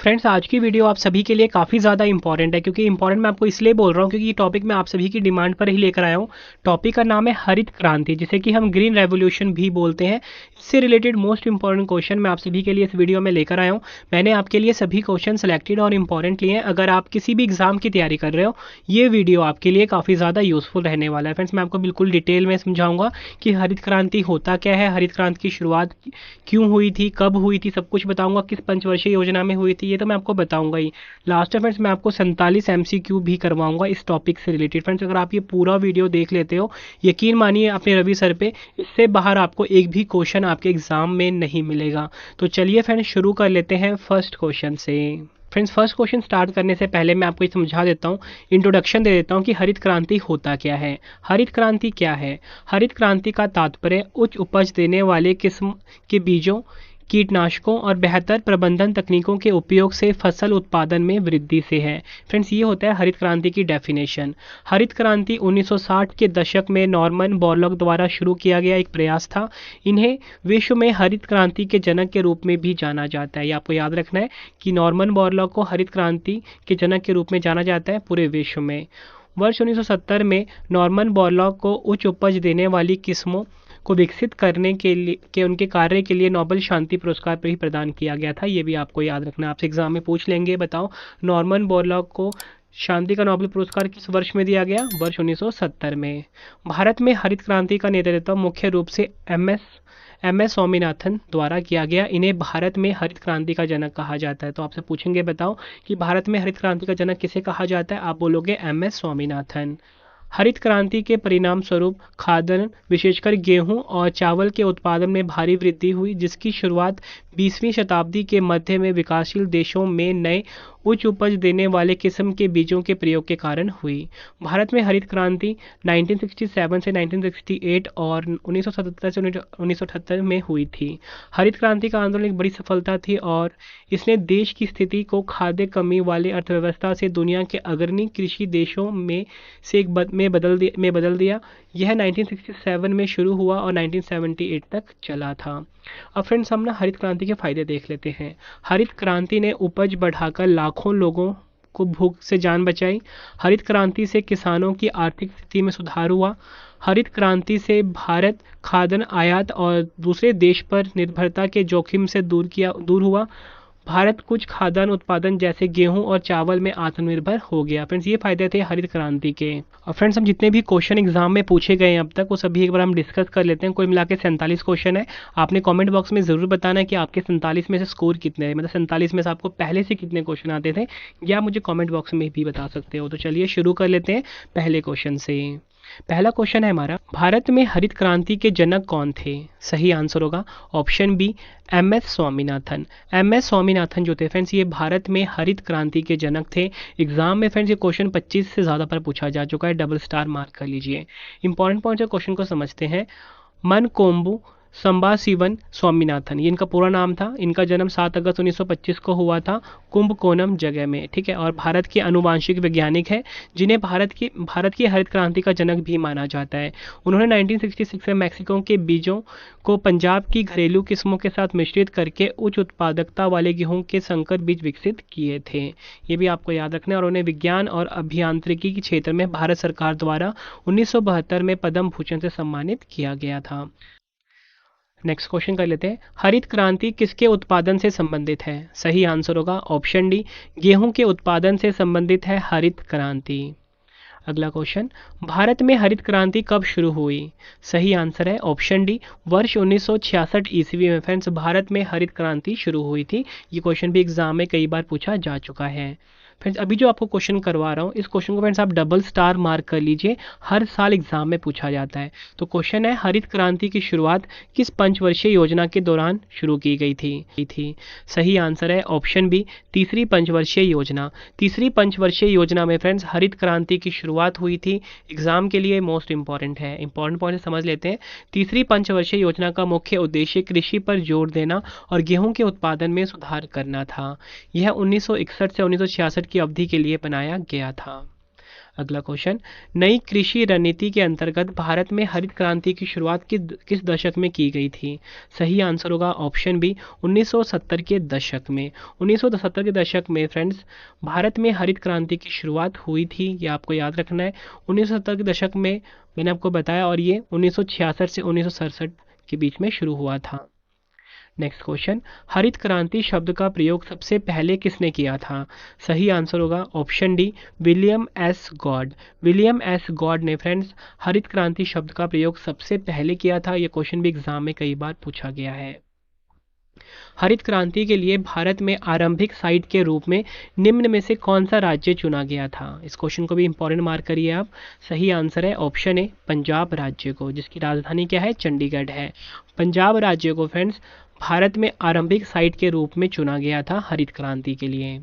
Friends, आज की video आप सभी के लिए काफ़ी ज़्यादा इंपॉर्टेंट है, क्योंकि इंपॉर्टेंट मैं आपको इसलिए बोल रहा हूँ क्योंकि ये टॉपिक मैं आप सभी की डिमांड पर ही लेकर आया हूँ। टॉपिक का नाम है हरित क्रांति, जिसे कि हम ग्रीन रेवोल्यूशन भी बोलते हैं। इससे रिलेटेड मोस्ट इंपॉर्टेंट क्वेश्चन मैं आप सभी के लिए इस वीडियो में लेकर आया हूँ। मैंने आपके लिए सभी क्वेश्चन सेलेक्टेड और इंपॉर्टेंट लिए हैं। अगर आप किसी भी एग्जाम की तैयारी कर रहे हो, ये वीडियो आपके लिए काफ़ी ज़्यादा यूजफुल रहने वाला है। फ्रेंड्स, मैं आपको बिल्कुल डिटेल में समझाऊंगा कि हरित क्रांति होता क्या है, हरित क्रांति की शुरुआत क्यों हुई थी, कब हुई थी, सब कुछ बताऊंगा। किस पंचवर्षीय योजना में हुई थी, ये तो मैं आपको बताऊंगा ही। लास्ट में फ्रेंड्स मैं आपको 47 MCQ भी करवाऊंगा इस टॉपिक से रिलेटेड। फ्रेंड्स, अगर आप ये पूरा वीडियो देख लेते हो, यकीन मानिए अपने रवि सर पे, इससे बाहर आपको एक भी क्वेश्चन आपके एग्जाम में नहीं मिलेगा। तो चलिए फ्रेंड्स, शुरू कर लेते हैं फर्स्ट क्वेश्चन से। फ्रेंड्स, फर्स्ट क्वेश्चन स्टार्ट करने से पहले मैं आपको ये समझा देता हूँ, इंट्रोडक्शन दे देता हूँ कि हरित क्रांति होता क्या है। हरित क्रांति क्या है? हरित क्रांति का तात्पर्य उच्च उपज देने वाले किस्म के बीजों, कीटनाशकों और बेहतर प्रबंधन तकनीकों के उपयोग से फसल उत्पादन में वृद्धि से है। फ्रेंड्स, ये होता है हरित क्रांति की डेफिनेशन। हरित क्रांति 1960 के दशक में नॉर्मन बोरलॉग द्वारा शुरू किया गया एक प्रयास था। इन्हें विश्व में हरित क्रांति के जनक के रूप में भी जाना जाता है। ये आपको याद रखना है कि नॉर्मन बोरलॉग को हरित क्रांति के जनक के रूप में जाना जाता है पूरे विश्व में। वर्ष 1970 में नॉर्मन बोरलॉग को उच्च उपज देने वाली किस्मों को विकसित करने के उनके कार्य के लिए नोबेल शांति पुरस्कार भी प्रदान किया गया था। ये भी आपको याद रखना, आपसे एग्जाम में पूछ लेंगे। बताओ, नॉर्मन बोरलॉग को शांति का नोबेल पुरस्कार किस वर्ष में दिया गया? वर्ष 1970 में। भारत में हरित क्रांति का नेतृत्व मुख्य रूप से एम एस स्वामीनाथन द्वारा किया गया। इन्हें भारत में हरित क्रांति का जनक कहा जाता है। तो आपसे पूछेंगे, बताओ कि भारत में हरित क्रांति का जनक किसे कहा जाता है? आप बोलोगे एम.एस. स्वामीनाथन। हरित क्रांति के परिणाम स्वरूप खाद्यान्न, विशेषकर गेहूं और चावल के उत्पादन में भारी वृद्धि हुई, जिसकी शुरुआत 20वीं शताब्दी के मध्य में विकासशील देशों में नए उच्च उपज देने वाले किस्म के बीजों के प्रयोग के कारण हुई। भारत में हरित क्रांति 1967 से 1968 और 1977 से 1978 में हुई थी। हरित क्रांति का आंदोलन एक बड़ी सफलता थी और इसने देश की स्थिति को खाद्य कमी वाले अर्थव्यवस्था से दुनिया के अग्रणी कृषि देशों में से एक में बदल दिया। यह 1967 में शुरू हुआ और 1978 तक चला था। अब फ्रेंड्स, हम ना हरित क्रांति के फायदे देख लेते हैं। हरित क्रांति ने उपज बढ़ाकर लाखों लोगों को भूख से जान बचाई। हरित क्रांति से किसानों की आर्थिक स्थिति में सुधार हुआ। हरित क्रांति से भारत खाद्यान्न आयात और दूसरे देश पर निर्भरता के जोखिम से दूर हुआ। भारत कुछ खाद्यान्न उत्पादन जैसे गेहूं और चावल में आत्मनिर्भर हो गया। फ्रेंड्स, ये फायदे थे हरित क्रांति के। और फ्रेंड्स, हम जितने भी क्वेश्चन एग्जाम में पूछे गए हैं अब तक, वो सभी एक बार हम डिस्कस कर लेते हैं। कुल मिला के 47 क्वेश्चन है। आपने कमेंट बॉक्स में ज़रूर बताना है कि आपके 47 में से स्कोर कितने हैं, मतलब 47 में से आपको पहले से कितने क्वेश्चन आते थे, या मुझे कॉमेंट बॉक्स में भी बता सकते हो। तो चलिए शुरू कर लेते हैं पहले क्वेश्चन से। पहला क्वेश्चन है हमारा, भारत में हरित क्रांति के जनक कौन थे? सही आंसर होगा option B, M S. Swaminathan. M S. Swaminathan जो थे फ्रेंड्स, ये भारत में हरित क्रांति के जनक थे। एग्जाम में फ्रेंड्स ये क्वेश्चन 25 से ज़्यादा पर पूछा जा चुका है, डबल स्टार मार्क कर लीजिए। इंपॉर्टेंट पॉइंट क्वेश्चन को समझते हैं। मनकोम्बू संबाशिवन स्वामीनाथन, ये इनका पूरा नाम था। इनका जन्म 7 अगस्त 1925 को हुआ था कुंभकोणम जगह में, ठीक है। और भारत के आनुवांशिक वैज्ञानिक हैं, जिन्हें भारत की हरित क्रांति का जनक भी माना जाता है। उन्होंने 1966 में मैक्सिको के बीजों को पंजाब की घरेलू किस्मों के साथ मिश्रित करके उच्च उत्पादकता वाले गेहूं के संकर बीज विकसित किए थे। ये भी आपको याद रखना है। और उन्हें विज्ञान और अभियांत्रिकी के क्षेत्र में भारत सरकार द्वारा 1972 में पद्म भूषण से सम्मानित किया गया था। नेक्स्ट क्वेश्चन कर लेते हैं। हरित क्रांति किसके उत्पादन से संबंधित है? सही आंसर होगा ऑप्शन डी, गेहूं के उत्पादन से संबंधित है हरित क्रांति। अगला क्वेश्चन, भारत में हरित क्रांति कब शुरू हुई? सही आंसर है ऑप्शन डी, वर्ष 1966 ईस्वी में फ्रेंड्स भारत में हरित क्रांति शुरू हुई थी। ये क्वेश्चन भी एग्जाम में कई बार पूछा जा चुका है। फ्रेंड्स, अभी जो आपको क्वेश्चन करवा रहा हूँ, इस क्वेश्चन को फ्रेंड्स आप डबल स्टार मार्क कर लीजिए, हर साल एग्जाम में पूछा जाता है। तो क्वेश्चन है, हरित क्रांति की शुरुआत किस पंचवर्षीय योजना के दौरान शुरू की गई थी? सही आंसर है ऑप्शन बी, तीसरी पंचवर्षीय योजना। तीसरी पंचवर्षीय योजना में फ्रेंड्स हरित क्रांति की शुरुआत हुई थी। एग्जाम के लिए मोस्ट इंपॉर्टेंट है, इंपॉर्टेंट पॉइंट समझ लेते हैं। तीसरी पंचवर्षीय योजना का मुख्य उद्देश्य कृषि पर जोर देना और गेहूं के उत्पादन में सुधार करना था। यह 1961 से 1966 की अवधि के लिए बनाया गया था। अगला क्वेश्चन, नई कृषि रणनीति के अंतर्गत भारत में हरित क्रांति की शुरुआत किस दशक में की गई थी? सही आंसर होगा ऑप्शन बी 1970 के दशक में। 1970 के दशक में फ्रेंड्स भारत में हरित क्रांति की शुरुआत हुई थी, ये आपको याद रखना है। 1970 के दशक में मैंने आपको बताया, और ये 1966 से 1967 के बीच में शुरू हुआ था। नेक्स्ट क्वेश्चन, हरित क्रांति शब्द का प्रयोग सबसे पहले किसने किया था? सही आंसर होगा option D William S God. William S God ने फ्रेंड्स हरित क्रांति शब्द का प्रयोग सबसे पहले किया था। यह क्वेश्चन भी एग्जाम में कई बार पूछा गया है। हरित क्रांति के लिए भारत में आरंभिक साइट के रूप में निम्न में से कौन सा राज्य चुना गया था? इस क्वेश्चन को भी इंपॉर्टेंट मार्क करिए आप। सही आंसर है ऑप्शन ए पंजाब राज्य को, जिसकी राजधानी क्या है? चंडीगढ़ है। पंजाब राज्य को फ्रेंड्स भारत में आरंभिक साइट के रूप में चुना गया था हरित क्रांति के लिए।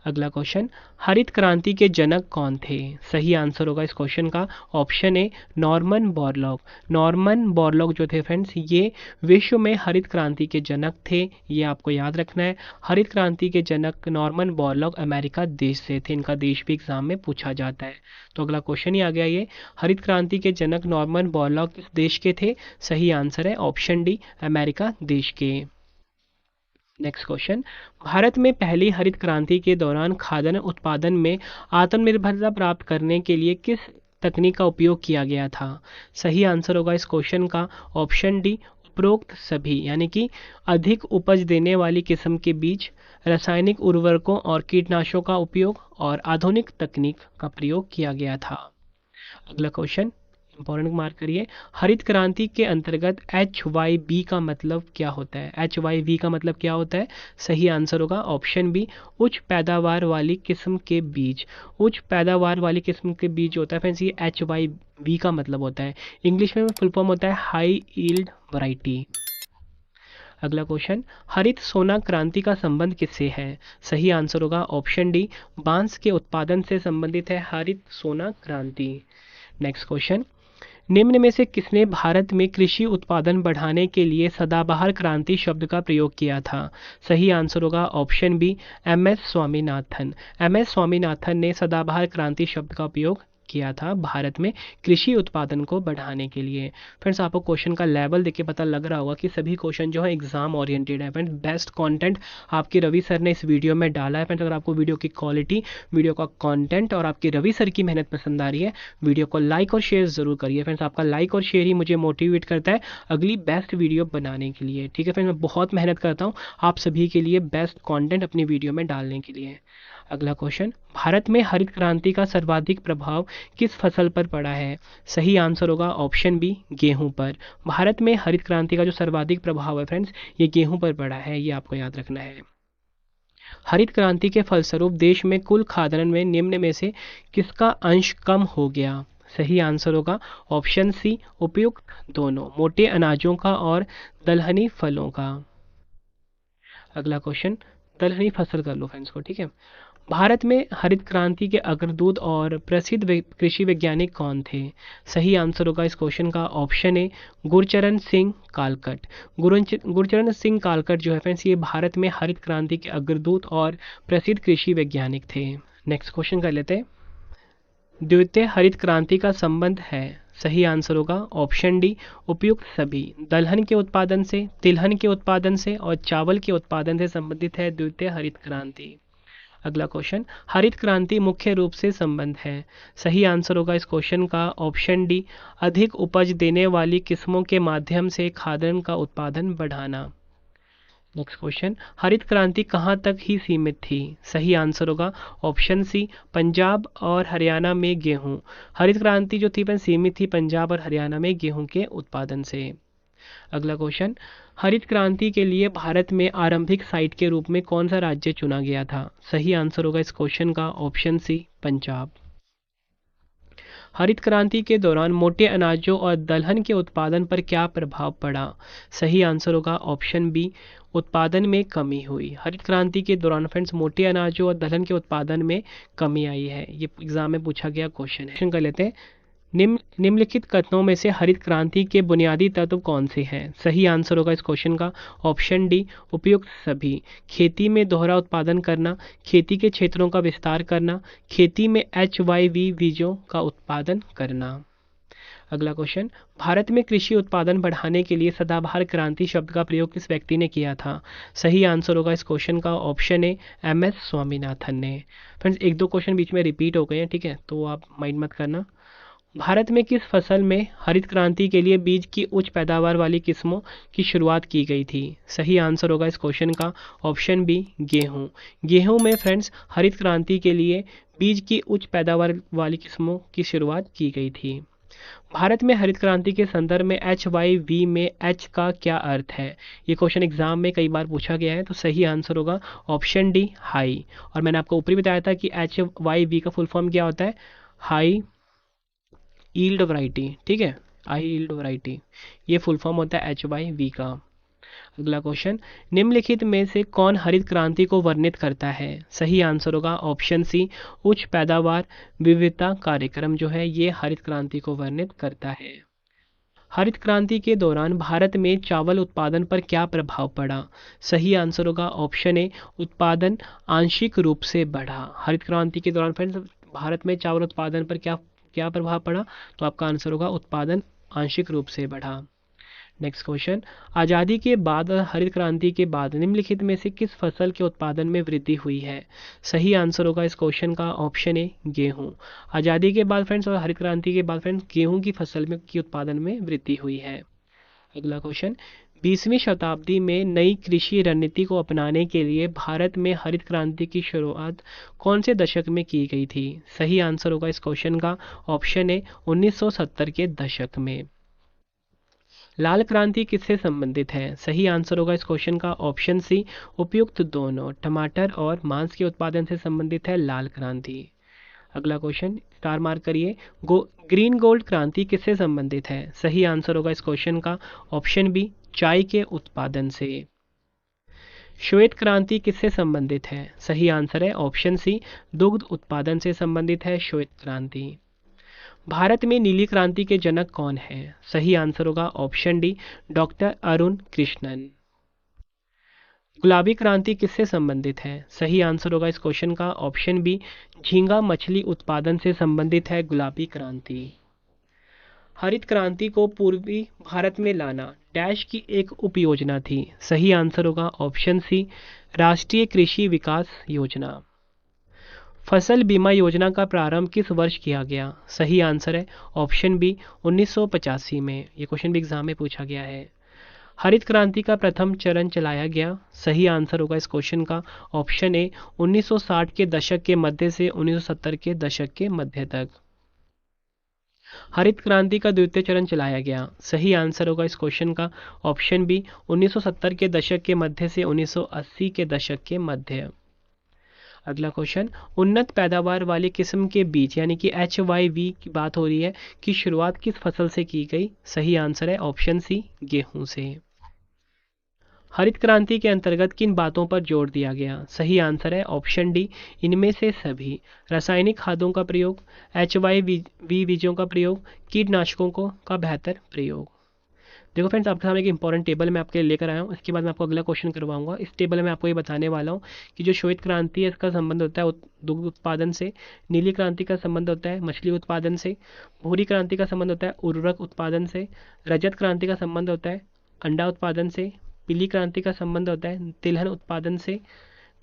अगला क्वेश्चन, हरित क्रांति के जनक कौन थे? सही आंसर होगा इस क्वेश्चन का option A Norman Borlaug. Norman Borlaug जो थे फ्रेंड्स ये विश्व में हरित क्रांति के जनक थे, ये आपको याद रखना है। हरित क्रांति के जनक नॉर्मन बोरलॉग अमेरिका देश से थे, इनका देश भी एग्जाम में पूछा जाता है। तो अगला क्वेश्चन ही आ गया ये, हरित क्रांति के जनक नॉर्मन बोरलॉग किस देश के थे? सही आंसर है ऑप्शन डी अमेरिका देश के। नेक्स्ट क्वेश्चन, भारत में पहली हरित क्रांति के दौरान खाद्यान्न उत्पादन में आत्मनिर्भरता प्राप्त करने के लिए किस तकनीक का उपयोग किया गया था? सही आंसर होगा इस क्वेश्चन का ऑप्शन डी उपरोक्त सभी, यानी कि अधिक उपज देने वाली किस्म के बीज, रासायनिक उर्वरकों और कीटनाशकों का उपयोग और आधुनिक तकनीक का प्रयोग किया गया था। अगला क्वेश्चन इंपॉर्टेंट मार्क करिए, हरित क्रांति के अंतर्गत HYV का मतलब क्या होता है? HYV का मतलब क्या होता है? सही आंसर होगा ऑप्शन बी उच्च पैदावार वाली किस्म के बीज। उच्च पैदावार वाली किस्म के बीज होता है फ्रेंड्स, ये HYV का मतलब होता है। इंग्लिश में फुल फॉर्म होता है हाई यील्ड वैरायटी। अगला क्वेश्चन, हरित सोना क्रांति का संबंध किससे है? सही आंसर होगा ऑप्शन डी बांस के उत्पादन से संबंधित है हरित सोना क्रांति। नेक्स्ट क्वेश्चन, निम्न में से किसने भारत में कृषि उत्पादन बढ़ाने के लिए सदाबहार क्रांति शब्द का प्रयोग किया था? सही आंसर होगा option B MS Swaminathan. MS Swaminathan ने सदाबहार क्रांति शब्द का उपयोग किया था भारत में कृषि उत्पादन को बढ़ाने के लिए। फ्रेंड्स आपको क्वेश्चन का लेवल देख के पता लग रहा होगा कि सभी क्वेश्चन जो है एग्जाम ओरिएंटेड है। फ्रेंड्स बेस्ट कंटेंट आपके रवि सर ने इस वीडियो में डाला है। फ्रेंड्स अगर आपको वीडियो की क्वालिटी, वीडियो का कंटेंट और आपकी रवि सर की मेहनत पसंद आ रही है, वीडियो को लाइक और शेयर जरूर करिए। फ्रेंड्स आपका लाइक और शेयर ही मुझे मोटिवेट करता है अगली बेस्ट वीडियो बनाने के लिए। ठीक है फ्रेंड्स, मैं बहुत मेहनत करता हूँ आप सभी के लिए बेस्ट कॉन्टेंट अपनी वीडियो में डालने के लिए। अगला क्वेश्चन, भारत में हरित क्रांति का सर्वाधिक प्रभाव किस फसल पर पड़ा है? सही आंसर होगा ऑप्शन बी गेहूं पर। भारत में हरित क्रांति का जो सर्वाधिक प्रभाव है फ्रेंड्स ये गेहूं पर पड़ा है, ये आपको याद रखना है। हरित क्रांति के फलस्वरूप देश में कुल खाद्यान्न में निम्न में से किसका अंश कम हो गया? सही आंसर होगा ऑप्शन सी उपयुक्त दोनों, मोटे अनाजों का और दलहनी फलों का। अगला क्वेश्चन, दलहनी फसल कर लो फ्रेंड्स को, ठीक है। भारत में हरित क्रांति के अग्रदूत और प्रसिद्ध कृषि वैज्ञानिक कौन थे? सही आंसर होगा इस क्वेश्चन का ऑप्शन ए गुरचरण सिंह कालकट। गुरचरण सिंह कालकट जो है फ्रेंड्स ये भारत में हरित क्रांति के अग्रदूत और प्रसिद्ध कृषि वैज्ञानिक थे। नेक्स्ट क्वेश्चन कर लेते हैं, द्वितीय हरित क्रांति का संबंध है? सही आंसर होगा ऑप्शन डी उपयुक्त सभी, दलहन के उत्पादन से, तिलहन के उत्पादन से और चावल के उत्पादन से संबंधित है द्वितीय हरित क्रांति। अगला क्वेश्चन, हरित क्रांति मुख्य रूप से संबंध है? सही आंसर होगा इस क्वेश्चन का ऑप्शन डी अधिक उपज देने वाली किस्मों के माध्यम से खाद्यान्न का उत्पादन बढ़ाना। नेक्स्ट क्वेश्चन, हरित क्रांति कहाँ तक ही सीमित थी? सही आंसर होगा ऑप्शन सी पंजाब और हरियाणा में गेहूं। हरित क्रांति जो थी वह सीमित थी पंजाब और हरियाणा में गेहूं के उत्पादन से। अगला क्वेश्चन, हरित क्रांति के लिए भारत में आरंभिक साइट के रूप में कौन सा राज्य चुना गया था? सही आंसर होगा इस क्वेश्चन का ऑप्शन सी पंजाब। हरित क्रांति के दौरान मोटे अनाजों और दलहन के उत्पादन पर क्या प्रभाव पड़ा? सही आंसर होगा ऑप्शन बी उत्पादन में कमी हुई। हरित क्रांति के दौरान फ्रेंड्स मोटे अनाजों और दलहन के उत्पादन में कमी आई है, ये एग्जाम में पूछा गया क्वेश्चन है। कर लेते हैं, निम्नलिखित कथनों में से हरित क्रांति के बुनियादी तत्व कौन से हैं? सही आंसर होगा इस क्वेश्चन का ऑप्शन डी, उपयुक्त सभी। खेती में दोहरा उत्पादन करना, खेती के क्षेत्रों का विस्तार करना, खेती में HYV बीजों का उत्पादन करना। अगला क्वेश्चन, भारत में कृषि उत्पादन बढ़ाने के लिए सदाबहार क्रांति शब्द का प्रयोग किस व्यक्ति ने किया था? सही आंसर होगा इस क्वेश्चन का ऑप्शन ए, MS स्वामीनाथन ने। फ्रेंड्स, एक दो क्वेश्चन बीच में रिपीट हो गए हैं, ठीक है, तो आप माइंड मत करना। भारत में किस फसल में हरित क्रांति के लिए बीज की उच्च पैदावार वाली किस्मों की शुरुआत की गई थी? सही आंसर होगा इस क्वेश्चन का ऑप्शन बी, गेहूं। गेहूं में फ्रेंड्स हरित क्रांति के लिए बीज की उच्च पैदावार वाली किस्मों की शुरुआत की गई थी। भारत में हरित क्रांति के संदर्भ में HYV में H का क्या अर्थ है? ये क्वेश्चन एग्जाम में कई बार पूछा गया है, तो सही आंसर होगा ऑप्शन डी, हाई। और मैंने आपको ऊपर बताया था कि HYV का फुल फॉर्म क्या होता है? हाई यील्ड वैरायटी, ठीक है, हाई यील्ड वैरायटी, ये फुल फॉर्म होता है HYV का। अगला क्वेश्चन, निम्नलिखित में से कौन हरित क्रांति को वर्णित करता है? सही आंसर होगा ऑप्शन सी, उच्च पैदावार विविधता कार्यक्रम जो है ये हरित क्रांति को वर्णित करता है। हरित क्रांति के दौरान भारत में चावल उत्पादन पर क्या प्रभाव पड़ा? सही आंसर होगा ऑप्शन ए, उत्पादन आंशिक रूप से बढ़ा। हरित क्रांति के दौरान फ्रेंड्स भारत में चावल उत्पादन पर क्या क्या प्रभाव पड़ा? तो आपका आंसर होगा उत्पादन आंशिक रूप से बढ़ा। नेक्स्ट क्वेश्चन, आज़ादी के बाद और हरित क्रांति के बाद निम्नलिखित में से किस फसल के उत्पादन में वृद्धि हुई है? सही आंसर होगा इस क्वेश्चन का ऑप्शन ए, गेहूं। आज़ादी के बाद फ्रेंड्स और हरित क्रांति के बाद फ्रेंड्स गेहूं की फसल में की उत्पादन में वृद्धि हुई है। अगला क्वेश्चन, 20वीं शताब्दी में नई कृषि रणनीति को अपनाने के लिए भारत में हरित क्रांति की शुरुआत कौन से दशक में की गई थी? सही आंसर होगा इस क्वेश्चन का ऑप्शन ए, 1970 के दशक में। लाल क्रांति किससे संबंधित है? सही आंसर होगा इस क्वेश्चन का ऑप्शन सी, उपयुक्त दोनों। टमाटर और मांस के उत्पादन से संबंधित है लाल क्रांति। अगला क्वेश्चन, स्टार मार्क करिए, ग्रीन गोल्ड क्रांति किससे संबंधित है? सही आंसर होगा इस क्वेश्चन का ऑप्शन बी, चाय के उत्पादन से। श्वेत क्रांति किससे संबंधित है? सही आंसर है ऑप्शन सी, दुग्ध उत्पादन से संबंधित है श्वेत क्रांति। भारत में नीली क्रांति के जनक कौन है? सही आंसर होगा option D, doctor Arun Krishnan. गुलाबी क्रांति किससे संबंधित है? सही आंसर होगा इस क्वेश्चन का ऑप्शन बी, झींगा मछली उत्पादन से संबंधित है गुलाबी क्रांति। हरित क्रांति को पूर्वी भारत में लाना डैश की एक उपयोजना थी। सही आंसर होगा ऑप्शन सी, राष्ट्रीय कृषि विकास योजना। फसल बीमा योजना का प्रारंभ किस वर्ष किया गया? सही आंसर है ऑप्शन बी, 1985 में। ये क्वेश्चन भी एग्जाम में पूछा गया है। हरित क्रांति का प्रथम चरण चलाया गया। सही आंसर होगा इस क्वेश्चन का ऑप्शन ए, 1960 के दशक के मध्य से 1970 के दशक के मध्य तक। हरित क्रांति का द्वितीय चरण चलाया गया। सही आंसर होगा इस क्वेश्चन का ऑप्शन बी, 1970 के दशक के मध्य से 1980 के दशक के मध्य। अगला क्वेश्चन, उन्नत पैदावार वाली किस्म के बीज यानी कि HYV की बात हो रही है कि शुरुआत किस फसल से की गई? सही आंसर है ऑप्शन सी, गेहूं से। हरित क्रांति के अंतर्गत किन बातों पर जोर दिया गया? सही आंसर है ऑप्शन डी, इनमें से सभी। रासायनिक खादों का प्रयोग, HYV बीजों का प्रयोग, कीटनाशकों का बेहतर प्रयोग। देखो फ्रेंड्स, आपके सामने एक इंपॉर्टेंट टेबल मैं आपके लिए लेकर आया हूँ। इसके बाद मैं आपको अगला क्वेश्चन करवाऊंगा। इस टेबल में आपको ये बताने वाला हूँ कि जो श्वेत क्रांति है इसका संबंध होता है दुग्ध उत्पादन से, नीली क्रांति का संबंध होता है मछली उत्पादन से, भूरी क्रांति का संबंध होता है उर्वरक उत्पादन से, रजत क्रांति का संबंध होता है अंडा उत्पादन से, पीली क्रांति का संबंध होता है तिलहन उत्पादन से,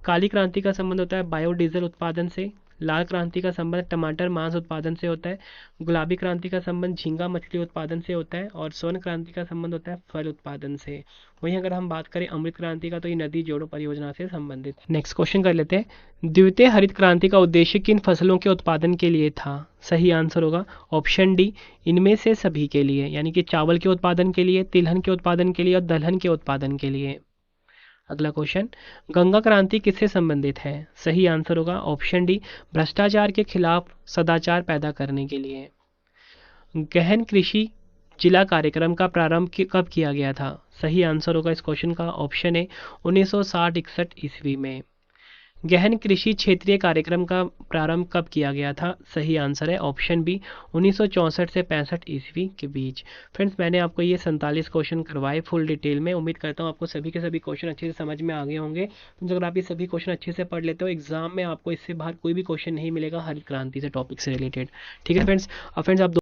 काली क्रांति का संबंध होता है बायोडीजल उत्पादन से, लाल क्रांति का संबंध टमाटर मांस उत्पादन से होता है, गुलाबी क्रांति का संबंध झींगा मछली उत्पादन से होता है और स्वर्ण क्रांति का संबंध होता है फल उत्पादन से। वहीं अगर हम बात करें अमृत क्रांति का तो ये नदी जोड़ो परियोजना से संबंधित। नेक्स्ट क्वेश्चन कर लेते हैं, द्वितीय हरित क्रांति का उद्देश्य किन फसलों के उत्पादन के लिए था? सही आंसर होगा ऑप्शन डी, इनमें से सभी के लिए, यानी कि चावल के उत्पादन के लिए, तिलहन के उत्पादन के लिए और दलहन के उत्पादन के लिए। अगला क्वेश्चन, गंगा क्रांति किससे संबंधित है? सही आंसर होगा ऑप्शन डी, भ्रष्टाचार के खिलाफ सदाचार पैदा करने के लिए। गहन कृषि जिला कार्यक्रम का प्रारंभ कब किया गया था? सही आंसर होगा इस क्वेश्चन का ऑप्शन ए, 1960-61 ईस्वी में। गहन कृषि क्षेत्रीय कार्यक्रम का प्रारंभ कब किया गया था? सही आंसर है ऑप्शन बी 1964 से 65 ईस्वी के बीच। फ्रेंड्स, मैंने आपको ये 47 क्वेश्चन करवाए फुल डिटेल में। उम्मीद करता हूँ आपको सभी के सभी क्वेश्चन अच्छे से समझ में आ गए होंगे। तो अगर आप ये सभी क्वेश्चन अच्छे से पढ़ लेते हो, एग्जाम में आपको इससे बाहर कोई भी क्वेश्चन नहीं मिलेगा हरित क्रांति से टॉपिक से रिलेटेड। ठीक है फ्रेंड्स। और फ्रेंड्स, आप